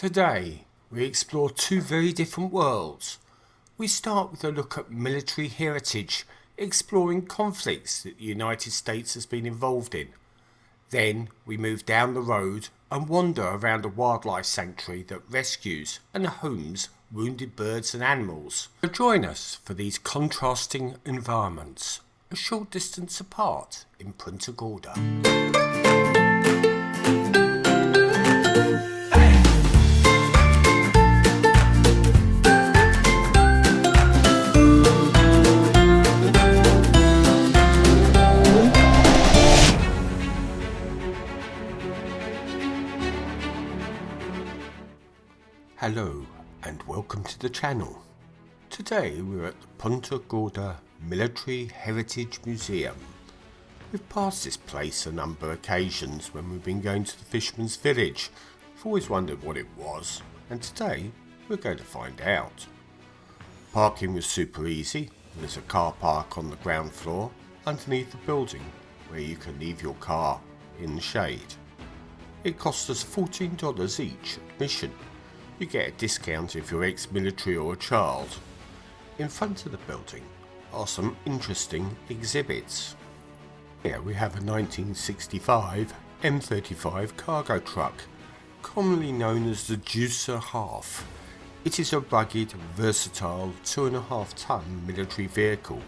Today, we explore two very different worlds. We start with a look at military heritage, exploring conflicts that the United States has been involved in. Then, we move down the road and wander around a wildlife sanctuary that rescues and homes wounded birds and animals. So join us for these contrasting environments, a short distance apart in Punta Gorda. Hello and welcome to the channel. Today we're at the Punta Gorda Military Heritage Museum. We've passed this place a number of occasions when we've been going to the Fisherman's Village. I've always wondered what it was, and today we're going to find out. Parking was super easy. There's a car park on the ground floor underneath the building where you can leave your car in the shade. It cost us $14 each admission. You get a discount if you're ex-military or a child. In front of the building are some interesting exhibits. Here we have a 1965 M35 cargo truck, commonly known as the Juicer Half. It is a rugged, versatile 2.5-ton military vehicle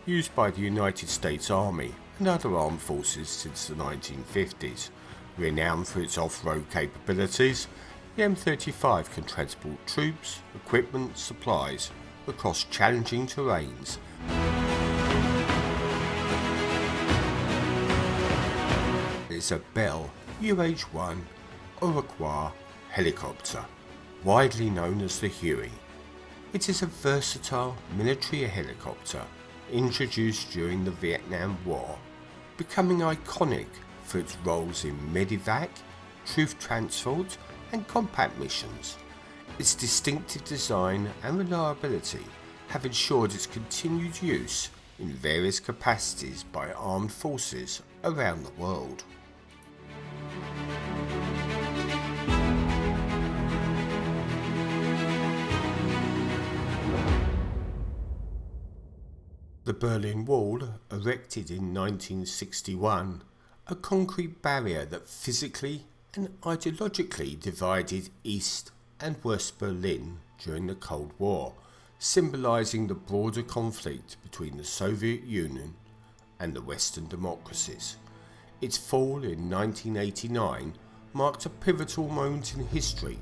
used by the United States Army and other armed forces since the 1950s. Renowned for its off-road capabilities, the M35 can transport troops, equipment, supplies across challenging terrains. It's a Bell UH-1 Iroquois helicopter, widely known as the Huey. It is a versatile military helicopter introduced during the Vietnam War, becoming iconic for its roles in medevac, troop transport and combat missions. Its distinctive design and reliability have ensured its continued use in various capacities by armed forces around the world. The Berlin Wall, erected in 1961, a concrete barrier that physically and ideologically divided East and West Berlin during the Cold War, symbolising the broader conflict between the Soviet Union and the Western democracies. Its fall in 1989 marked a pivotal moment in history,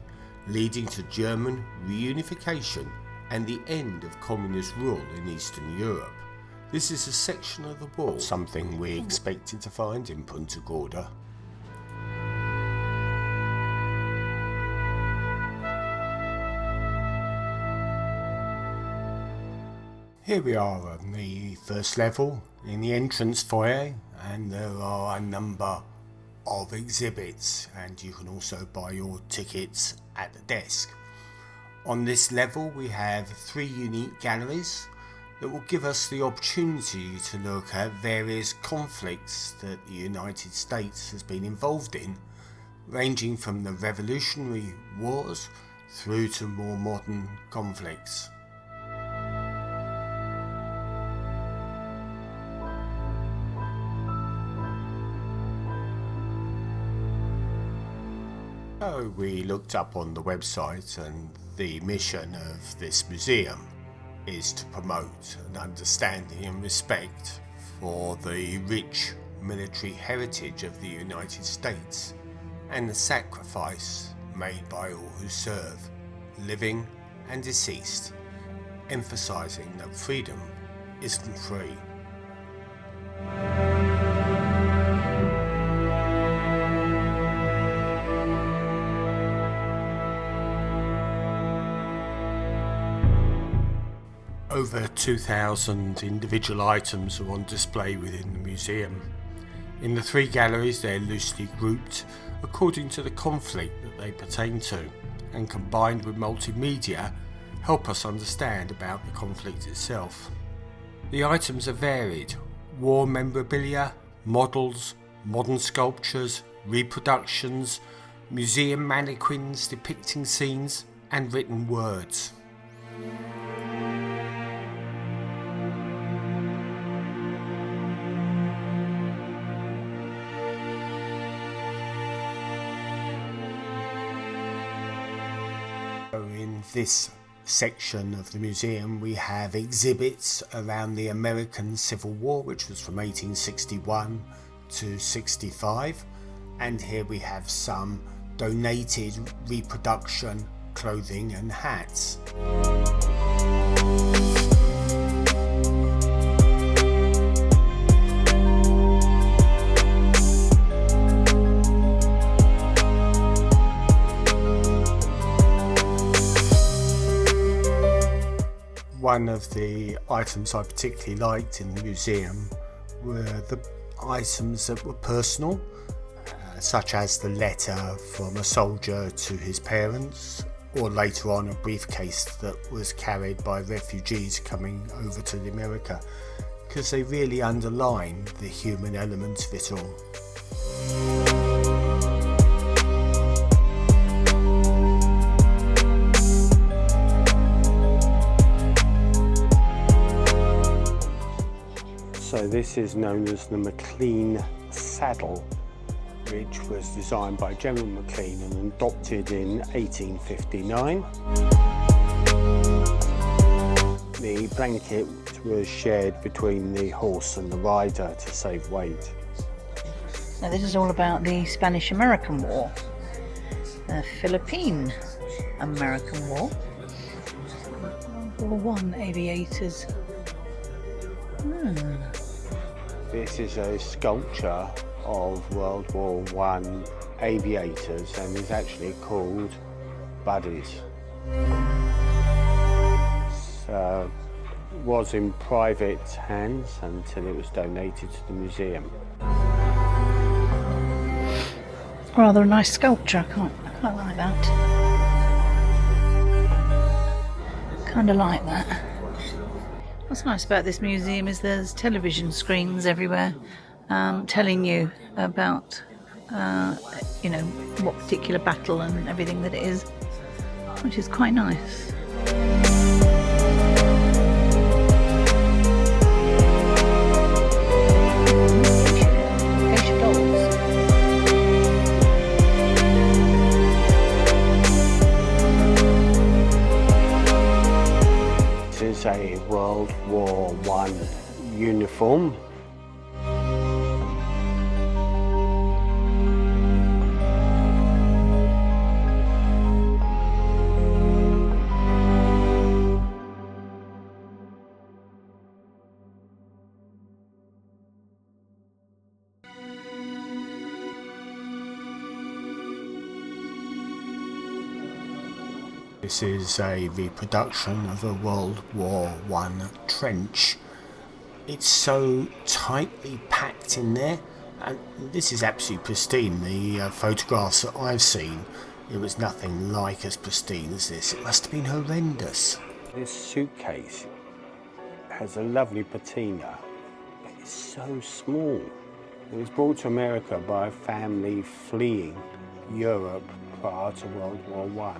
leading to German reunification and the end of communist rule in Eastern Europe. This is a section of the wall, something we expected to find in Punta Gorda. Here we are on the first level in the entrance foyer, and there are a number of exhibits, and you can also buy your tickets at the desk. On this level we have 3 unique galleries that will give us the opportunity to look at various conflicts that the United States has been involved in, ranging from the Revolutionary Wars through to more modern conflicts. So we looked up on the website, and the mission of this museum is to promote an understanding and respect for the rich military heritage of the United States and the sacrifice made by all who serve, living and deceased, emphasising that freedom isn't free. Over 2,000 individual items are on display within the museum. In the 3 galleries they are loosely grouped according to the conflict that they pertain to, and combined with multimedia help us understand about the conflict itself. The items are varied: war memorabilia, models, modern sculptures, reproductions, museum mannequins depicting scenes and written words. In this section of the museum we have exhibits around the American Civil War, which was from 1861 to 65, and here we have some donated reproduction clothing and hats. One of the items I particularly liked in the museum were the items that were personal, such as the letter from a soldier to his parents, or later on a briefcase that was carried by refugees coming over to America, because they really underline the human element of it all. So this is known as the McLean saddle, which was designed by General McLean and adopted in 1859. The blanket was shared between the horse and the rider to save weight. Now this is all about the Spanish-American War, the Philippine-American War, World War I aviators. This is a sculpture of World War I aviators and is actually called Buddies. So it was in private hands until it was donated to the museum. Rather a nice sculpture, I quite like that. Kind of like that. What's nice about this museum is there's television screens everywhere telling you about what particular battle and everything that it is, which is quite nice. This is a World War I uniform. This is a reproduction of a World War I trench. It's so tightly packed in there, and this is absolutely pristine. The photographs that I've seen, it was nothing like as pristine as this. It must have been horrendous. This suitcase has a lovely patina, but it's so small. It was brought to America by a family fleeing Europe prior to World War I.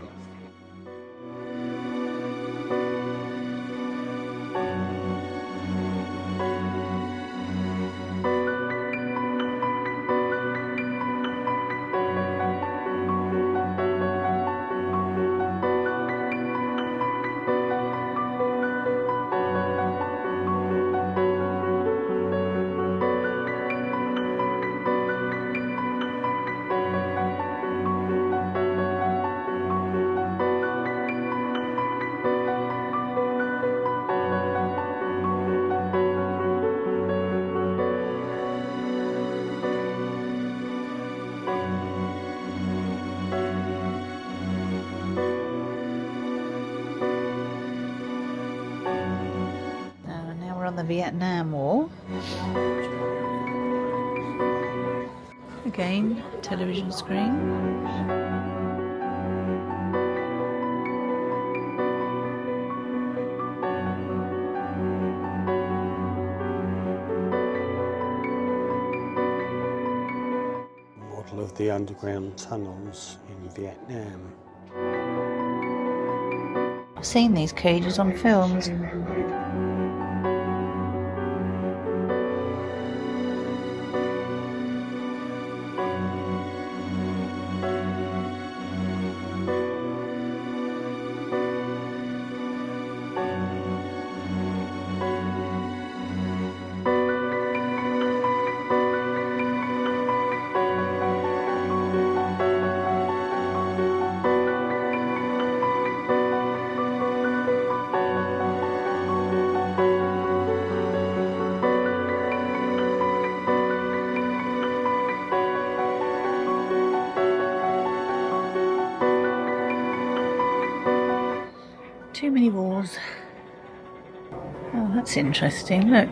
On the Vietnam War. Again, television screen. Model of the underground tunnels in Vietnam. I've seen these cages on films. Too many walls. Oh, that's interesting. Look,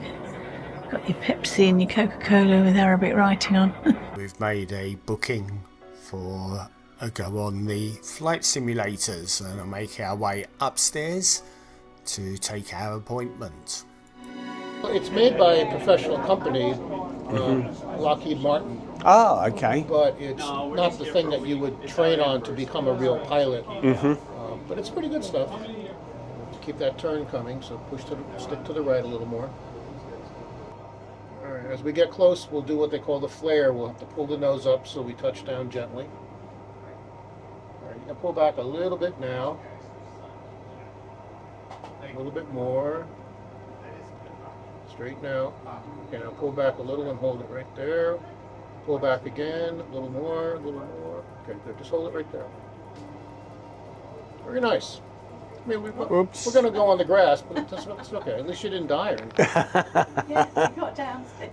got your Pepsi and your Coca-Cola with Arabic writing on. We've made a booking for a go on the flight simulators and are making our way upstairs to take our appointment. It's made by a professional company, Lockheed Martin, Oh, okay. but it's not the thing that you would train on to become a real pilot. But it's pretty good stuff. Keep that turn coming, so stick to the right a little more. All right, as we get close, we'll do what they call the flare. We'll have to pull the nose up so we touch down gently. All right, you can pull back a little bit now. A little bit more. Straighten out. Okay, now pull back a little and hold it right there. Pull back again, a little more, a little more. Okay, good. Just hold it right there. Very nice. I mean, we're going to go on the grass, but that's okay. At least you didn't die or anything. Yeah, you got downstairs.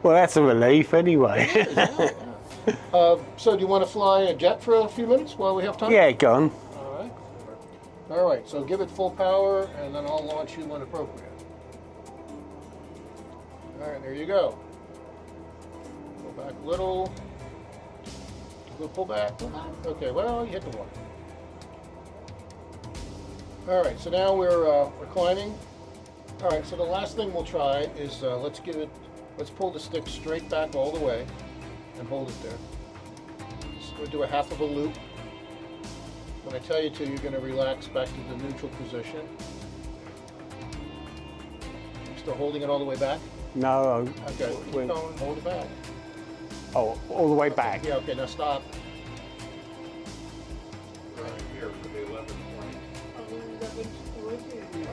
Well, that's a relief anyway. It is, yeah. So do you want to fly a jet for a few minutes while we have time? Yeah, go on. All right. All right, so give it full power, and then I'll launch you when appropriate. All right, there you go. Pull back a little. Pull back. Okay, well, you hit the water. All right, so now we're reclining. All right, so the last thing we'll try is let's pull the stick straight back all the way and hold it there. So we'll do a half of a loop. When I tell you to, you're going to relax back to the neutral position. Still holding it all the way back? No. Okay, keep going, hold it back. Oh, all the way back. Yeah, okay, now stop.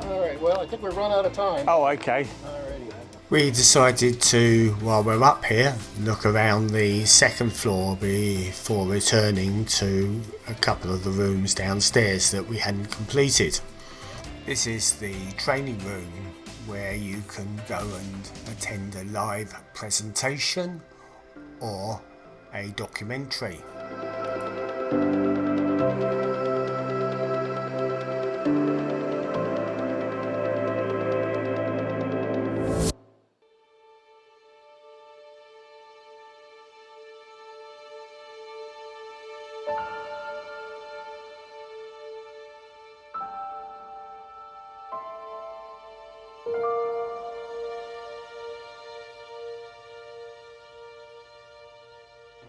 All right, well, I think we've run out of time. Oh, okay. Alrighty. We decided to, while we're up here, look around the second floor before returning to a couple of the rooms downstairs that we hadn't completed. This is the training room where you can go and attend a live presentation or a documentary.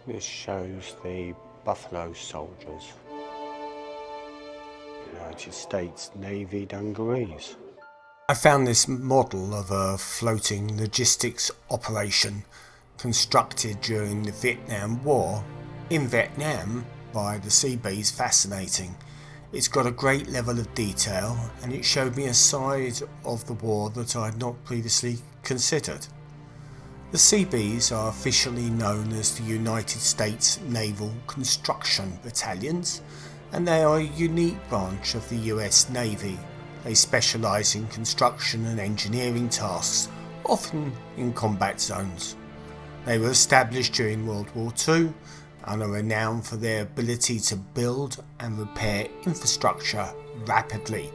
This shows the Buffalo Soldiers, United States Navy dungarees. I found this model of a floating logistics operation constructed during the Vietnam War in Vietnam by the Seabees fascinating. It's got a great level of detail and it showed me a side of the war that I had not previously considered. The Seabees are officially known as the United States Naval Construction Battalions, and they are a unique branch of the US Navy. They specialise in construction and engineering tasks, often in combat zones. They were established during World War II and are renowned for their ability to build and repair infrastructure rapidly,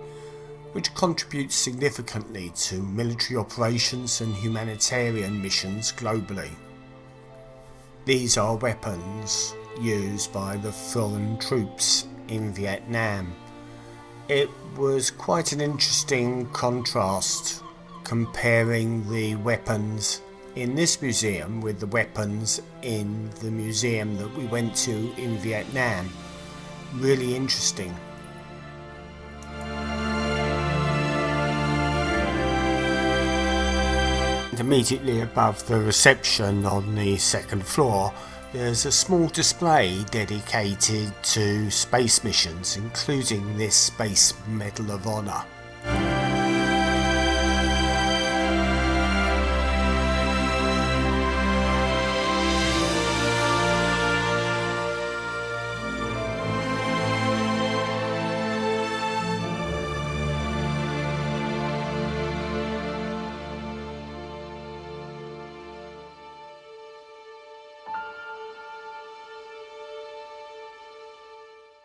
which contributes significantly to military operations and humanitarian missions globally. These are weapons used by the foreign troops in Vietnam. It was quite an interesting contrast comparing the weapons in this museum with the weapons in the museum that we went to in Vietnam. Really interesting. And immediately above the reception on the second floor, there's a small display dedicated to space missions, including this Space Medal of Honor.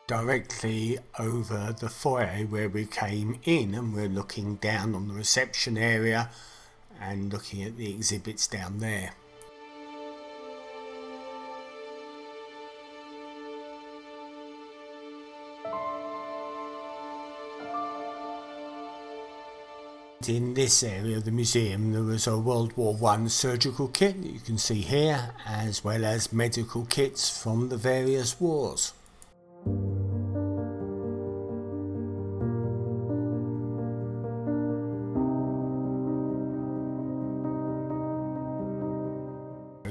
Directly over the foyer where we came in, and we're looking down on the reception area and looking at the exhibits down there. In this area of the museum there was a World War I surgical kit that you can see here, as well as medical kits from the various wars.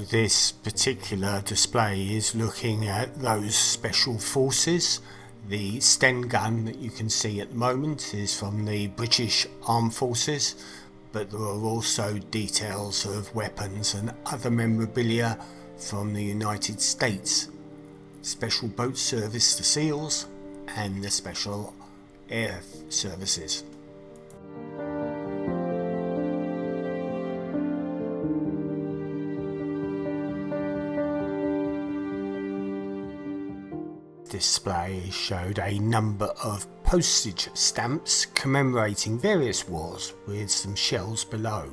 This particular display is looking at those special forces. The Sten gun that you can see at the moment is from the British Armed Forces, but there are also details of weapons and other memorabilia from the United States. Special boat service, the SEALs, and the Special Air Services. Display showed a number of postage stamps commemorating various wars with some shells below.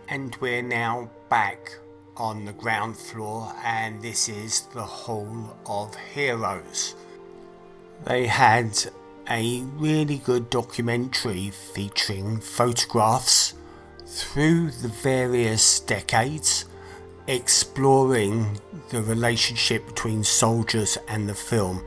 And we're now back on the ground floor, and this is the Hall of Heroes. They had a really good documentary featuring photographs through the various decades, exploring the relationship between soldiers and the film,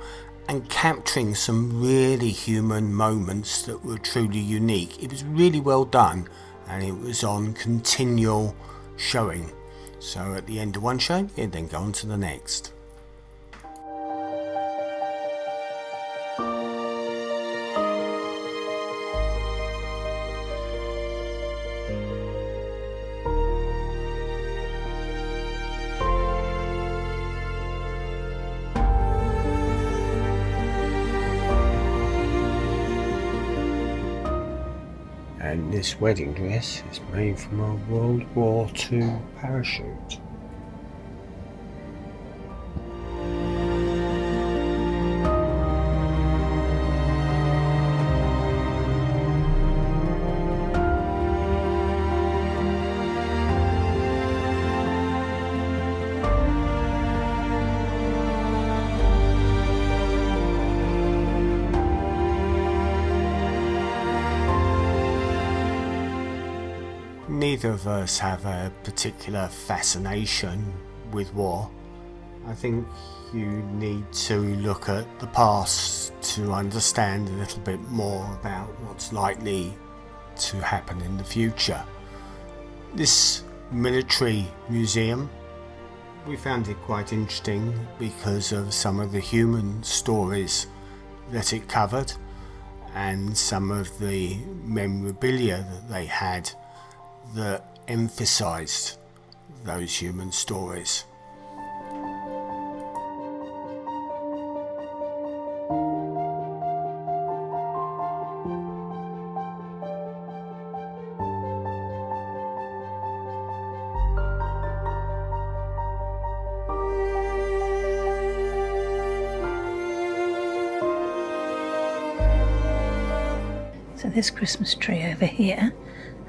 and capturing some really human moments that were truly unique. It was really well done, and it was on continual showing. So at the end of one show, you then go on to the next. And this wedding dress is made from a World War II parachute. Neither of us have a particular fascination with war. I think you need to look at the past to understand a little bit more about what's likely to happen in the future. This military museum, we found it quite interesting because of some of the human stories that it covered and some of the memorabilia that they had that emphasized those human stories. So this Christmas tree over here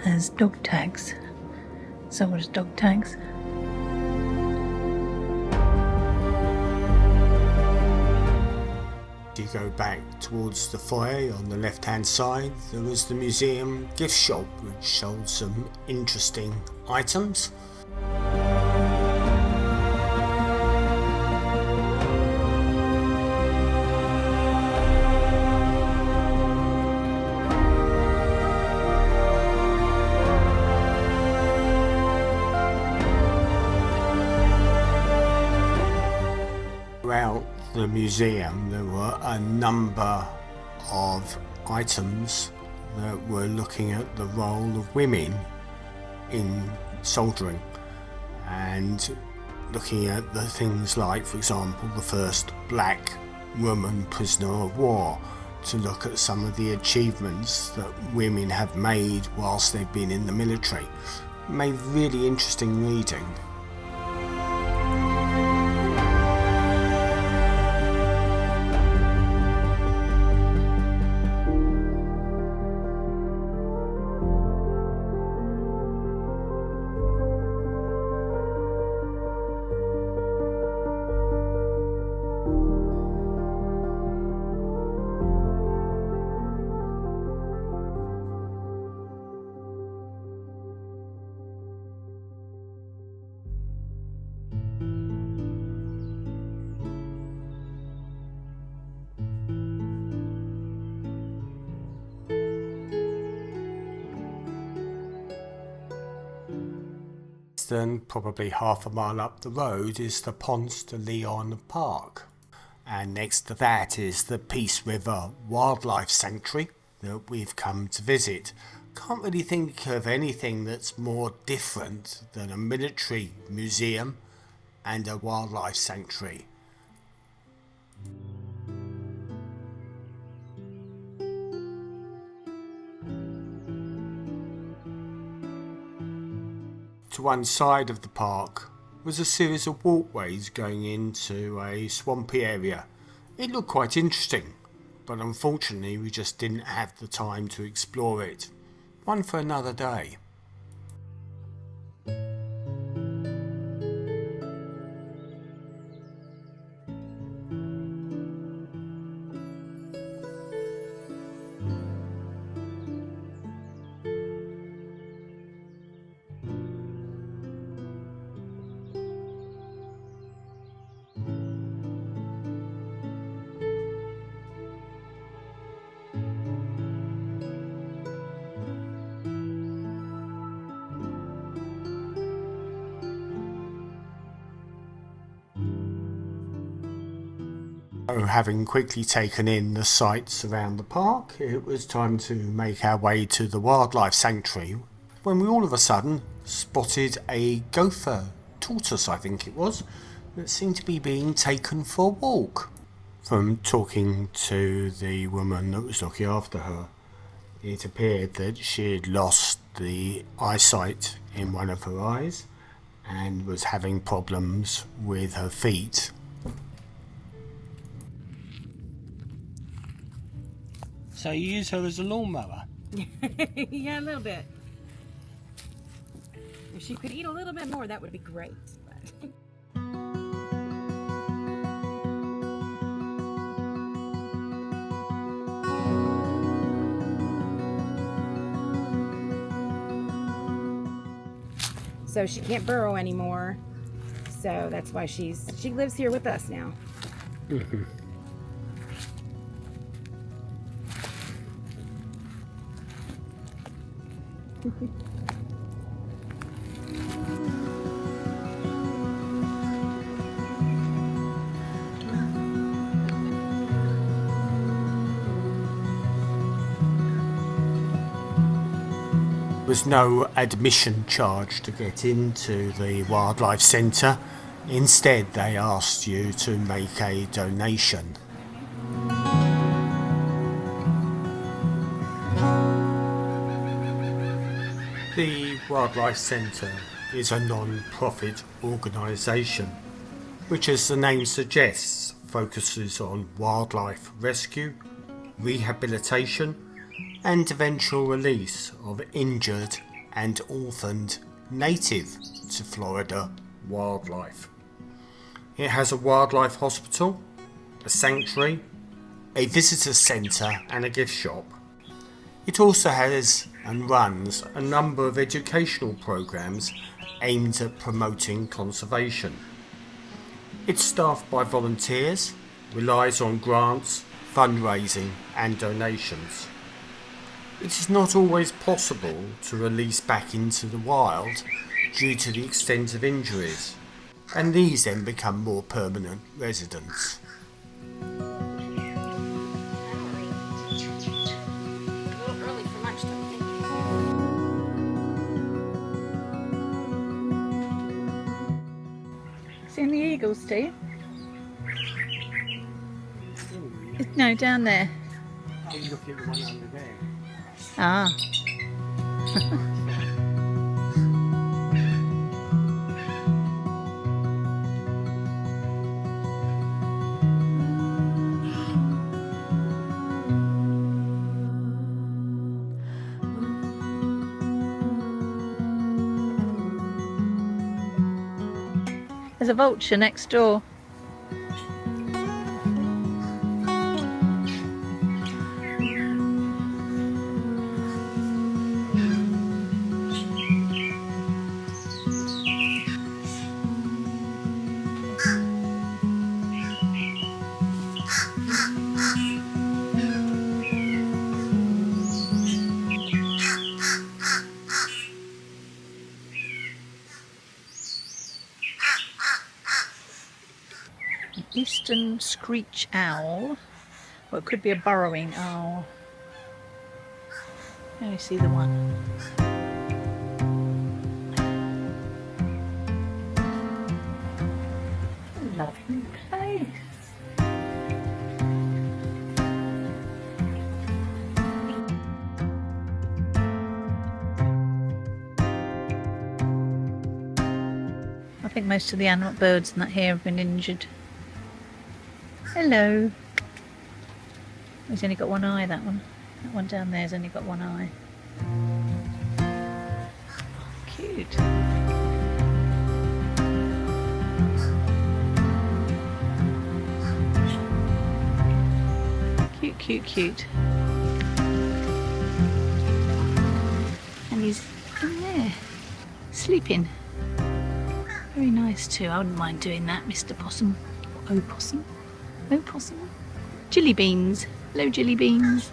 has dog tags. So what is dog tags? You go back towards the foyer on the left hand side, there was the museum gift shop which sold some interesting items. the museum there were a number of items that were looking at the role of women in soldiering, and looking at the things like, for example, the first black woman prisoner of war, to look at some of the achievements that women have made whilst they've been in the military. Made really interesting reading. Then probably half a mile up the road is the Ponce de Leon Park, and next to that is the Peace River Wildlife Sanctuary that we've come to visit. Can't really think of anything that's more different than a military museum and a wildlife sanctuary. To one side of the park was a series of walkways going into a swampy area. It looked quite interesting, but unfortunately we just didn't have the time to explore it. One for another day. Having quickly taken in the sights around the park, it was time to make our way to the wildlife sanctuary, when we all of a sudden spotted a gopher tortoise, I think it was, that seemed to be being taken for a walk. From talking to the woman that was looking after her, it appeared that she had lost the eyesight in one of her eyes and was having problems with her feet. So you use her as a lawnmower? Yeah, a little bit. If she could eat a little bit more, that would be great. So she can't burrow anymore. So that's why she lives here with us now. Mm-hmm. There was no admission charge to get into the wildlife centre. Instead, they asked you to make a donation. The Wildlife Centre is a non-profit organisation, which, as the name suggests, focuses on wildlife rescue, rehabilitation and eventual release of injured and orphaned native to Florida wildlife. It has a wildlife hospital, a sanctuary, a visitor centre and a gift shop. It also has and runs a number of educational programs aimed at promoting conservation. It's staffed by volunteers, relies on grants, fundraising and donations. It is not always possible to release back into the wild due to the extent of injuries, and these then become more permanent residents. little early for lunch, don't you think? Seen the eagles, Steve? No, down there. I'm looking at the one over there. Ah. There's a vulture next door. Eastern screech owl. Well, it could be a burrowing owl. Let me see the one. Lovely place. I think most of the animal birds in that here have been injured. Hello. He's only got one eye, that one. That one down there's only got one eye. Cute. Cute, cute, cute. And he's in there, sleeping. Very nice too. I wouldn't mind doing that, Mr. Possum. Or opossum. Opossum. Jelly beans. Hello, jelly beans.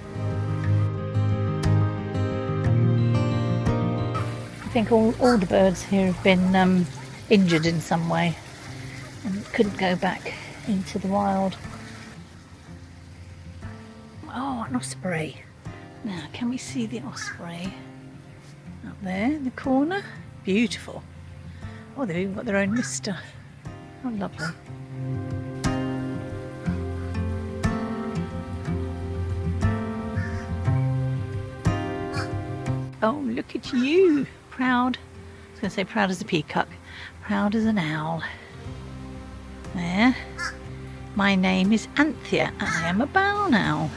I think all the birds here have been injured in some way and couldn't go back into the wild. Oh, an osprey. Now, can we see the osprey? Up there in the corner. Beautiful. Oh, they've even got their own mister. How lovely. Oh, look at you. Proud. I was going to say proud as a peacock. Proud as an owl. There. My name is Anthea. I am a barn owl.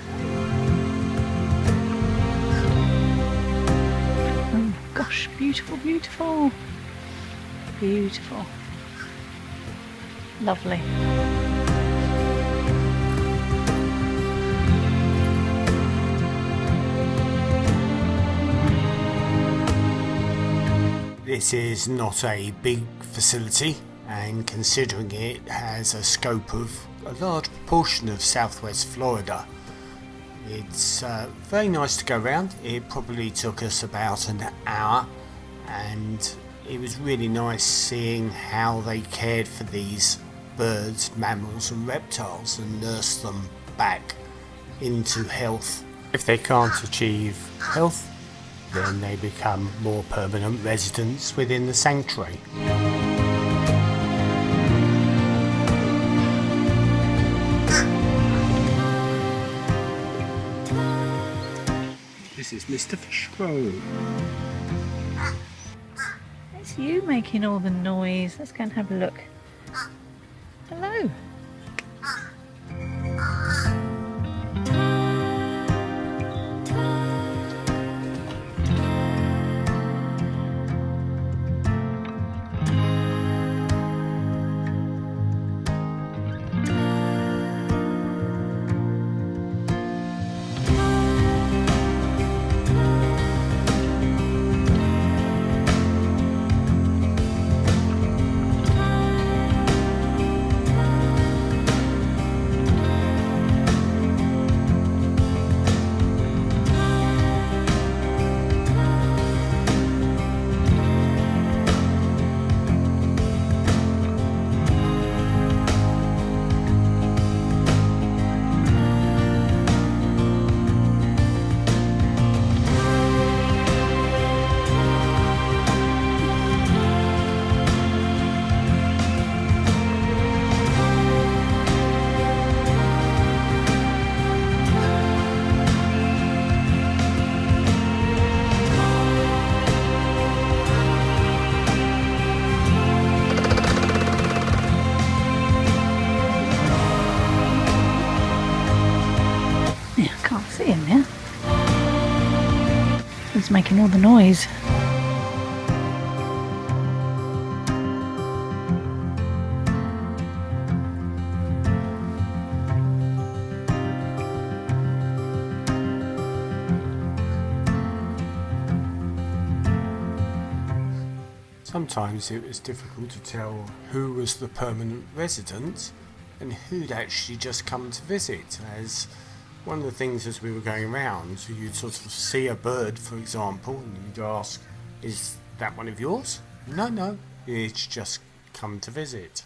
Oh gosh, beautiful, beautiful. Beautiful. Lovely. This is not a big facility, and considering it has a scope of a large proportion of southwest Florida, it's very nice to go around. It probably took us about an hour, and it was really nice seeing how they cared for these birds, mammals and reptiles and nursed them back into health. If they can't achieve health, then they become more permanent residents within the sanctuary. This is Mr. Fishbowl. It's you making all the noise. Let's go and have a look. Hello. It's making all the noise. Sometimes it was difficult to tell who was the permanent resident and who'd actually just come to visit, as one of the things as we were going around, you'd sort of see a bird, for example, and you'd ask, is that one of yours? No, it's just come to visit.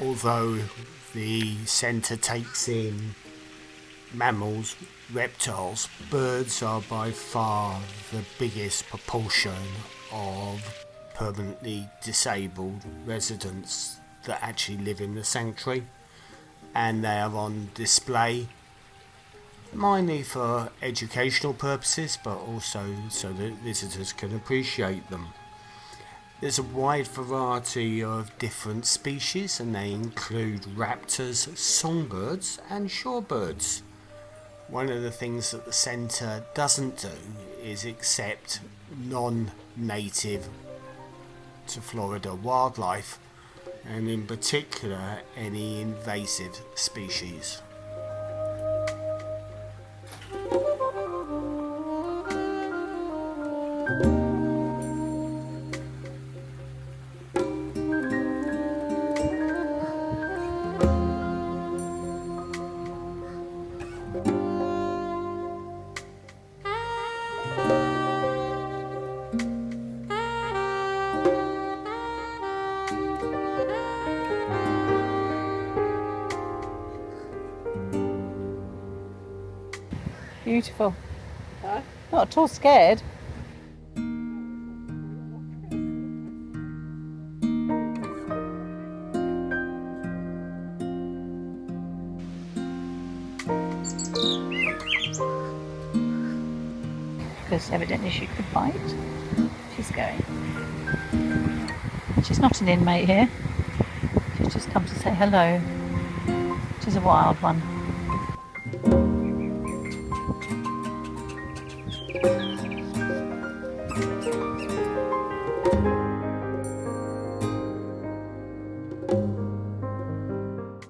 Although the centre takes in mammals, reptiles, birds are by far the biggest proportion of permanently disabled residents that actually live in the sanctuary, and they are on display mainly for educational purposes, but also so that visitors can appreciate them. There's a wide variety of different species, and they include raptors, songbirds and shorebirds. One of the things that the centre doesn't do is accept non-native to Florida wildlife, and in particular any invasive species. Beautiful. Huh? Not at all scared. Because evidently she could bite. She's going. She's not an inmate here. She's just come to say hello. She's a wild one.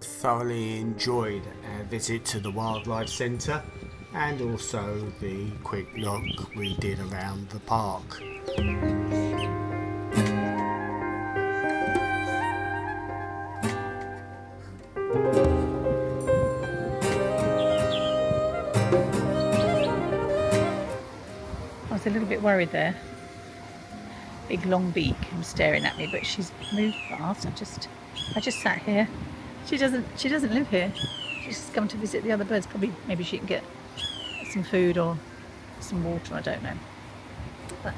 Thoroughly enjoyed our visit to the Wildlife Centre and also the quick look we did around the park. I was a little bit worried there. Big long beak and staring at me, but she's moved fast. I just sat here. She doesn't live here. She's just come to visit the other birds. Maybe she can get some food or some water. I don't know. But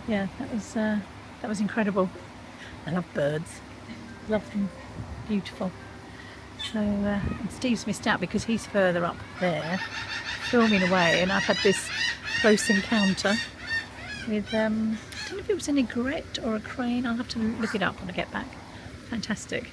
yeah, that was incredible. I love birds. Love them. Beautiful. So and Steve's missed out because he's further up there, filming away, and I've had this close encounter with I don't know if it was an egret or a crane. I'll have to look it up when I get back. Fantastic.